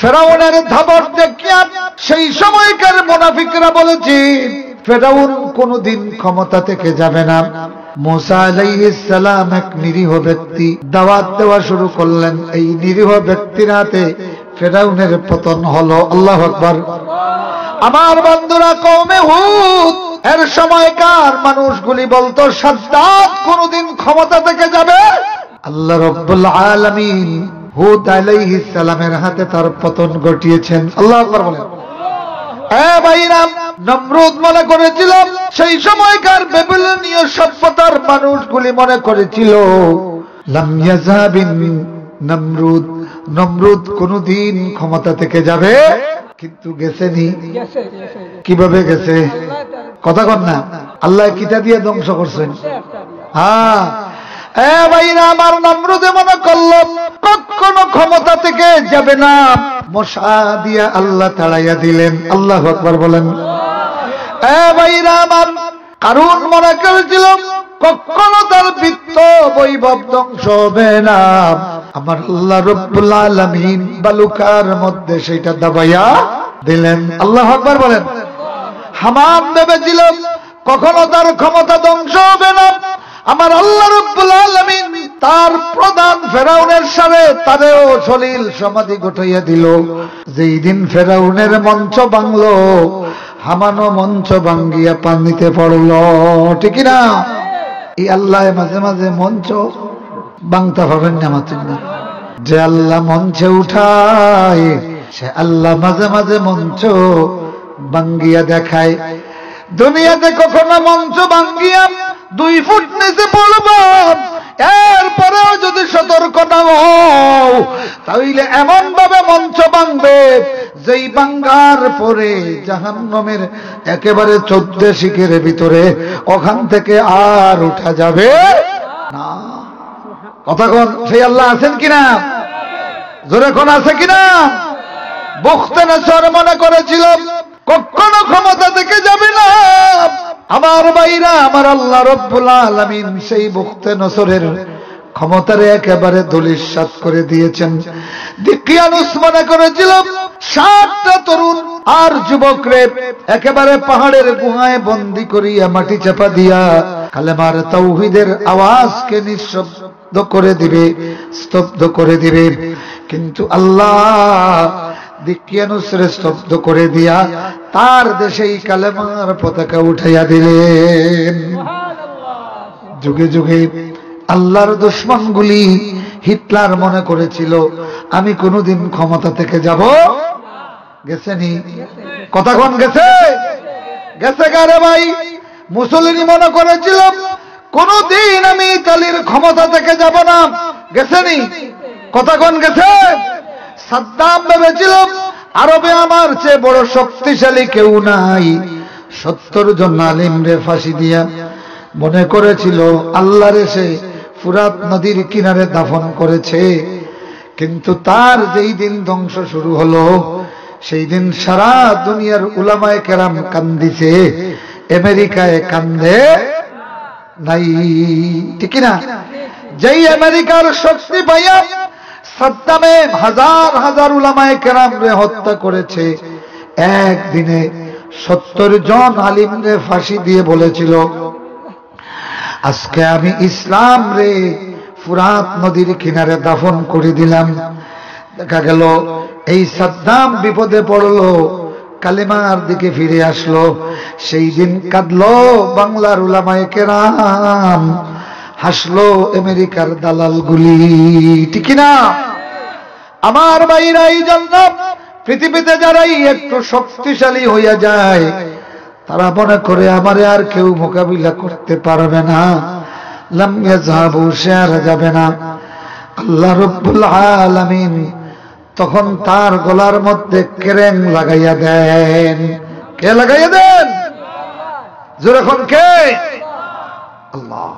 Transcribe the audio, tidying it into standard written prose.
ফেরাউনের ধাবর দেখিয়া সেই সময়কার মুনাফিকরা বলেছে ফেরাউন কোনদিন ক্ষমতা থেকে যাবে না। মুসা আলাইহিস সালাম এক নিরীহ ব্যক্তি, দাওয়াত দেওয়া শুরু করলেন। এই নিরীহ ব্যক্তির হাতে ফেরাউনের পতন হলো। আল্লাহু আকবার। আমার বন্ধুরা, কওমে হুদ এর সময়কার মানুষগুলি বলতো সাদ্দাত কোনদিন ক্ষমতা থেকে যাবে। আল্লাহ রাব্বুল আলামিন হুদ আলাইহিস সালামের হাতে তার পতন ঘটিয়েছেন। আল্লাহু আকবার বলেন। ভাইরা, নমরুদ মনে করেছিল, সেই সময়কার বেবিলনীয় সভ্যতার মানুষগুলি মনে করেছিল লাম ইয়াযাবিন নমরুদ, নমরুদ কোনদিন ক্ষমতা থেকে যাবে, কিন্তু গেছেনি। কিভাবে গেছে? কথা কন না। আল্লাহ কিতা দিয়ে ধ্বংস করছেন? হ্যাঁ ভাইরা আমার, নমরুদে মনে করল কখনো ক্ষমতা থেকে যাবে না, মশা দিয়া আল্লাহ তাড়াইয়া দিলেন। আল্লাহু আকবার বলেন। ভাইরা আমার, কারুন মনে করেছিল কখনো তার বৃত্ত বৈভব ধ্বংস হবে না, আমার আল্লাহ রাব্বুল আলামিন বালুকার মধ্যে সেটা দাবাইয়া দিলেন। আল্লাহু আকবার বলেন। হামান ভেবেছিল কখনো তার ক্ষমতা ধ্বংস হবে না, আমার আল্লাহ রাব্বুল আলামিন তার প্রধান ফেরাউনের সাথে তারেও সলিল সমাধি ঘটাইয়া দিল। যেই দিন ফেরাউনের মঞ্চ ভাঙলো, হামানো মঞ্চ ভাঙ্গিয়া পানিতে পড়ল। ঠিক না? এই আল্লাহ মাঝে মাঝে মঞ্চ ভাঙতে পারবেন না, মাত্র না। যে আল্লাহ মঞ্চে উঠায় সে আল্লাহ মাঝে মাঝে মঞ্চ ভাঙ্গিয়া দেখায়। দুনিয়াতে কখনো মঞ্চ ভাঙ্গিয়া 2 ফুট নিচে পড়ব, এরপরেও যদি সতর্ক না হও তাহলে এমন ভাবে মঞ্চ ভাঙবে যেই ভাঙ্গার পরে জাহান্নামের একেবারে 14 শিখের ভিতরে ওখান থেকে আর উঠা যাবে না। কথা কোন? সেই আল্লাহ আছেন কিনা? জোরে কোন আছে কিনা? বুখতানাসর মনে করেছিল কখনো ক্ষমতা থেকে যাবে না। আমার ভাইরা, আমার আল্লাহ রাব্বুল আলামিন সেই বুখতানাসরের ক্ষমতারে একেবারে ধূলিসাৎ করে দিয়েছেন। দিকিয়ানুস মনে করেছিল 60টা তরুণ আর যুবকরে একেবারে পাহাড়ের গুহায় বন্দী করিয়া মাটি চাপা দিয়া কালেমার তাওহীদের আওয়াজকে নিঃশব্দ করে দিবে, স্তব্ধ করে দিবে। কিন্তু আল্লাহ দিকিয়ানুসরে স্তব্ধ করে দিয়া তার দেশেই কালেমার পতাকা উঠাইয়া দিলেন। যুগে যুগে আল্লাহর দুশমনগুলি, হিটলার মনে করেছিল আমি কোনদিন ক্ষমতা থেকে যাব। গেছেনি? কথা কোন? গেছে? গেছে গারে ভাই। মুসলিনি মনে করেছিল কোনদিন আমি ইতালির ক্ষমতা থেকে যাব না। গেছেনি? কথা কোন? গেছে? সাদ্দাম ভেবেছিল আরবে আমার চেয়ে বড় শক্তিশালী কেউ নাই। 70 জন আলিমরে ফাঁসি দিয়া মনে করেছিল আল্লাহর এসে ফুরাত নদীর কিনারে দাফন করেছে। কিন্তু তার যেই দিন ধ্বংস শুরু হলো সেই দিন সারা দুনিয়ার উলামায়ে কেরাম কান্দিছে, আমেরিকায় কান্দে নাই। ঠিক না? যেই আমেরিকার শক্তি পাইয়া সাদ্দামে হাজার হাজার উলামায়ে কেরামরে হত্যা করেছে, একদিনে 70 জন আলিমরে ফাঁসি দিয়ে বলেছিল আজকে আমি ইসলাম রে ফুরাত নদীর কিনারে দাফন করে দিলাম। দেখা গেল এই সাদ্দাম বিপদে পড়লো, কালেমার দিকে ফিরে আসলো। সেই দিন কাঁদলো বাংলার উলামায়ে কেরাম, হাসলো আমেরিকার দালালগুলি। ঠিক না? আমার ভাইরা, এই জন্য পৃথিবীতে যারাই একটু শক্তিশালী হইয়া যায় তারা মনে করে আমারে আর কেউ মোকাবিলা করতে পারবে না। লাম ইয়াযহাবু, সে আর যাবে না। আল্লাহ রাব্বুল আলামিন তখন তার গলার মধ্যে কেরেং লাগাইয়া দেন। কে লাগাইয়া দেন? জোরে কোন কে? আল্লাহ।